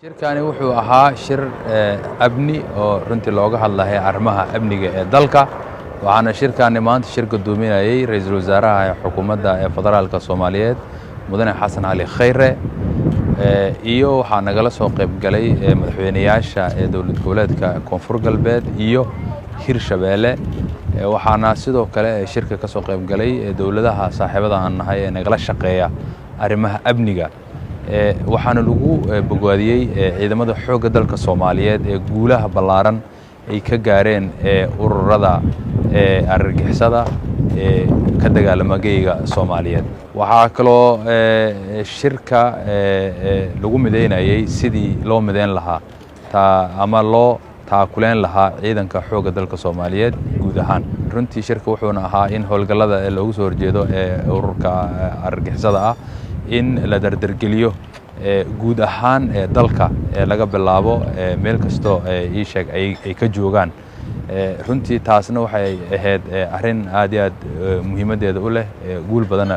shirkani wuxuu ahaa shir amni oo runtii looga hadlayo arrimaha amniga ee dalka waxaana shirkani maanta shir gudoominayay ra'iisul wasaaraha xukuumadda federaalka Soomaaliyeed mudane Xasan Ali Khayre iyo waxa nagala soo qayb galay madaxweynayaasha dawlad goboleedka Koonfur Galbeed iyo Hirshabeelle waxaana sidoo kale shirka ka soo qayb galay dawladaha saaxiibada aan nahay ee nagala shaqeeya arrimaha amniga waxaana lagu bogaadiyay ciidamada xoogga dalka Soomaaliyeed ee guulaha ballaaran ay ka gaareen ururada argagixisada ka dagaalamagayga Soomaaliyeed waxa kaloo shirka lagu mideynayay sidii loo mideyn lahaa ama loo taakuleen lahaa ciidanka xoogga dalka Soomaaliyeed guud ahaan runtii shirka wuxuuna ahaa in howlgallada loogu soo horjeedo ururka argagixisada ah in la dardargeliyo guud ahaan dalka laga bilaabo meel kasto ii sheeg ay ka joogaan runtii taasna waxay ahayd arrin aad iyo aad muhiimadeeda u leh guul badan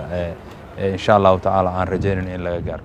insha Allah ta'ala aan rajaynayno in laga gaaro